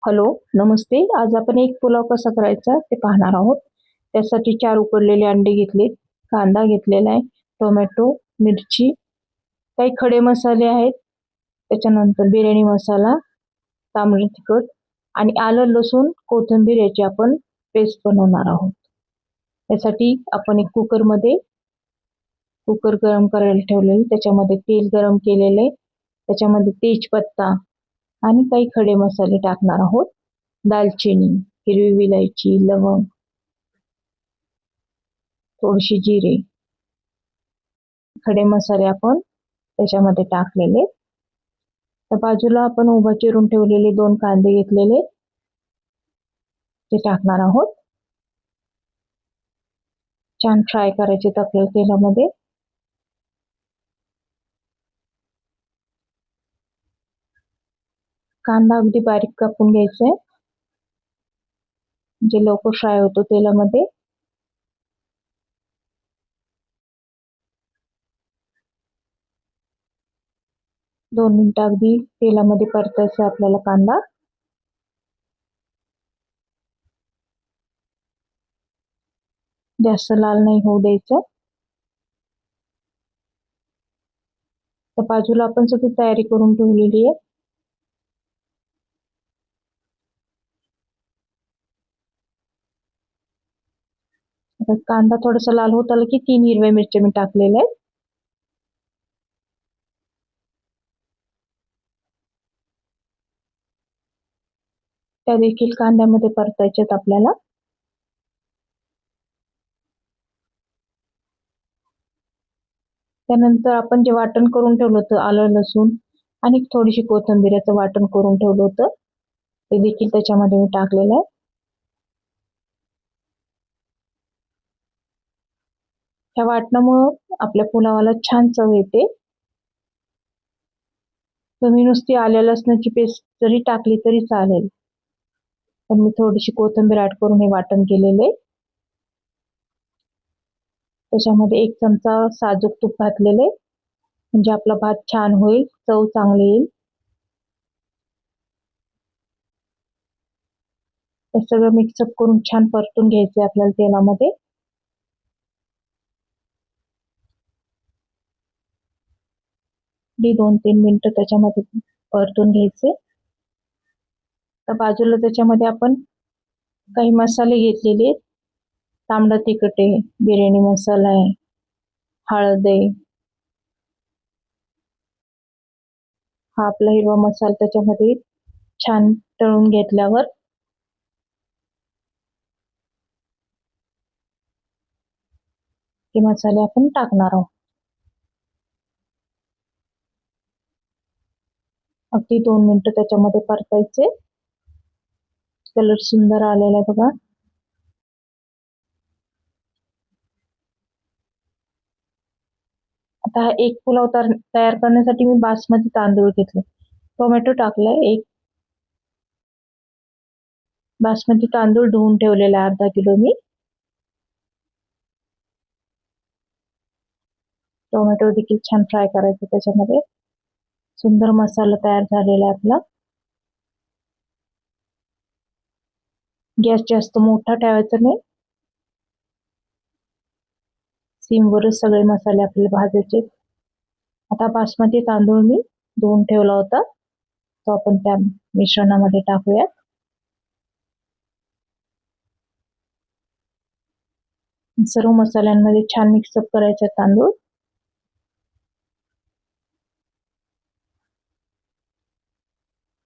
Hello, नमस्ते. आज आपण एक पुलाव कसा करायचा ते पाहणार आहोत. त्यासाठी 4 उकडलेले अंडे घेतलेत, कांदा घेतलेला आहे, टोमॅटो, मिरची, काही खडे मसाले आहेत, त्याच्यानंतर बिर्याणी मसाला, तांबडं तिखट आणि आलं, लसूण, कोथिंबीर याची आपण पेस्ट बनवणार आहोत. त्यासाठी आपण एक कुकर गरम करायला ठेवलेले, त्याच्यामध्ये तेल गरम केलेले, त्याच्यामध्ये तेजपत्ता आणि काही खडे मसाले टाकणार आहोत. दालचिनी, हिरवी विलायची, लवंग, थोडीशी जिरे, खडे मसाले आपण त्याच्यामध्ये टाकलेले. तर बाजूला आपण उभा चिरून ठेवलेले 2 कांदे घेतलेले ते टाकणार आहोत. छान फ्राय करायचे आपल्याला तेलामध्ये. कांदा अगदी बारीक कापून घ्यायचा आहे, जे लवकर फ्राय होतो तेलामध्ये. दोन मिनिटं अगदी तेलामध्ये परतायचा आपल्याला कांदा. जास्त लाल नाही होऊ द्यायचं. तर बाजूला आपण सगळी तयारी करून ठेवलेली आहे. आता कांदा थोडासा लाल होत आला की 3 हिरव्या मिरच्या मी टाकलेल्या आहेत. त्या देखील कांद्यामध्ये परतायच्यात आपल्याला. त्यानंतर आपण जे वाटण करून ठेवलं होतं, आलं, लसूण आणि थोडीशी कोथिंबीरचं वाटण करून ठेवलं होतं, ते देखील त्याच्यामध्ये मी टाकलेलं आहे. ह्या वाटणामुळं आपल्या पुलावाला छान चव येते. तुम्ही नुसती आलं लसणाची पेस्ट जरी टाकली तरी चालेल, पण मी थोडीशी कोथिंबीर ऍड करून हे वाटण केलेले. त्याच्यामध्ये 1 चमचा साजूक तूप घातलेले, म्हणजे आपला भात छान होईल, चव चांगली येईल. हे सगळं मिक्सअप करून छान परतून घ्यायचे आपल्याला तेलामध्ये. डी 2-3 मिनिटं त्याच्यामध्ये परतून घ्यायचे. तर बाजूला त्याच्यामध्ये आपण काही मसाले घेतलेले. तांबडं तिखट आहे, बिर्याणी मसाला आहे, हळद आहे, हा आपला हिरवा मसाला त्याच्यामध्ये छान तळून घेतल्यावर हे मसाले आपण टाकणार आहोत. अगदी 2 मिनिटं त्याच्यामध्ये परतायचे. कलर सुंदर आलेला आहे बघा. आता हा एक पुलाव तयार करण्यासाठी मी बासमती तांदूळ घेतले. टोमॅटो टाकलाय 1. बासमती तांदूळ धुवून ठेवलेला 1/2 किलो मी. टोमॅटो देखील छान फ्राय करायचं त्याच्यामध्ये. सुंदर मसाला तयार झालेला आहे आपला. गॅस जास्त मोठा ठेवायचा नाही, सिमवरच सगळे मसाले आपल्याला भाजायचे. आता बासमती तांदूळ मी धुवून ठेवला होता, तो आपण त्या मिश्रणामध्ये टाकूयात. सर्व मसाल्यांमध्ये छान मिक्सअप करायचा तांदूळ.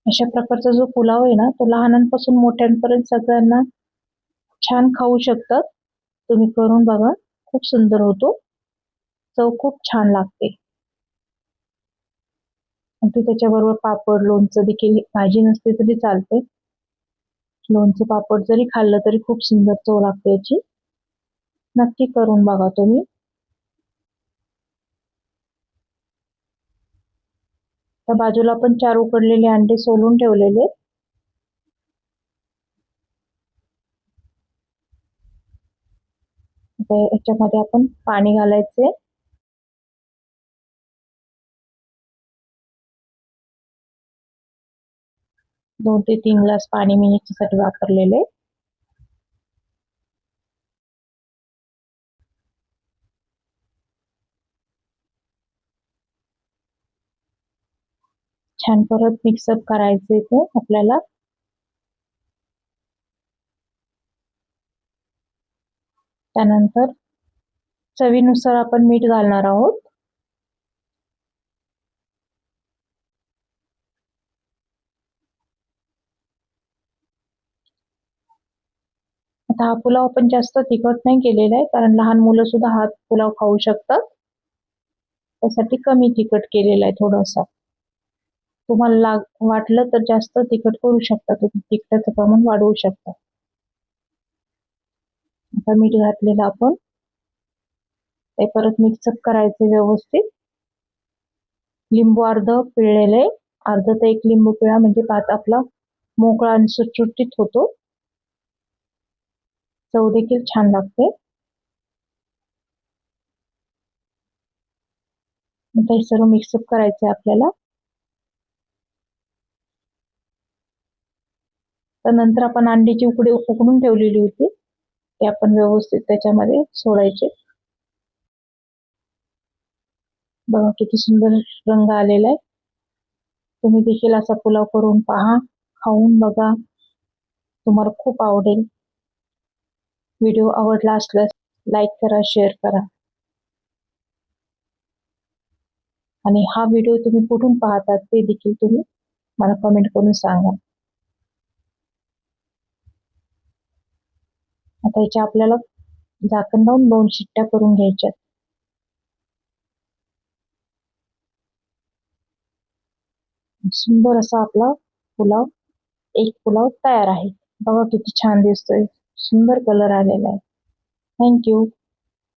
अशा प्रकारचा जो पुलाव आहे ना, तो लहानांपासून मोठ्यांपर्यंत सगळ्यांना छान खाऊ शकतात. तुम्ही करून बघा, खूप सुंदर होतो, चव खूप छान लागते. आणि त्याच्याबरोबर पापड, लोणचं देखील, भाजी नसते तरी चालते, लोणचं पापड जरी खाल्लं तरी खूप सुंदर चव लागते याची. नक्की करून बघा तुम्ही. त्या बाजूला आपण 4 उकडलेले अंडे सोलून ठेवलेले. याच्यामध्ये आपण पाणी घालायचे. 2 ते 3 ग्लास पाणी मी याच्यासाठी वापरलेले. छान परत मिक्सअप करायचे ते आपल्याला. त्यानंतर चवीनुसार आपण मीठ घालणार आहोत. आता हा पुलाव आपण जास्त तिखट नाही केलेला आहे, कारण लहान मुलं सुद्धा हा पुलाव खाऊ शकतात. त्यासाठी कमी तिखट केलेला आहे थोडासा. तुम्हाला वाटलं तर जास्त तिखट करू शकता, तुम्ही तिखटाचं प्रमाण वाढवू शकता. आता मीठ घातलेलं आपण ते परत मिक्सअप करायचे व्यवस्थित. लिंबू अर्ध पिळलेले, अर्ध तर 1 लिंबू पिळा, म्हणजे भात आपला मोकळा आणि सुटसुटीत होतो. चव देखील छान लागते. आता हे सर्व मिक्सअप करायचे आपल्याला. तर नंतर आपण अंड्याची उकडी उकडून ठेवलेली होती, ते आपण व्यवस्थित त्याच्यामध्ये सोडायचे. बघा किती सुंदर रंग आलेला आहे. तुम्ही देखील असा पुलाव करून पहा, खाऊन बघा, तुम्हाला खूप आवडेल. व्हिडिओ आवडला असल्यास लाईक करा, शेअर करा, आणि हा व्हिडिओ तुम्ही कुठून पाहतात ते देखील तुम्ही मला कमेंट करून सांगा. आता याच्या आपल्याला झाकण लावून 2 शिट्ट्या करून घ्यायच्यात. सुंदर असा आपला पुलाव, एक पुलाव तयार आहे. बघा किती छान दिसतोय, सुंदर कलर आलेला आहे. थँक्यू.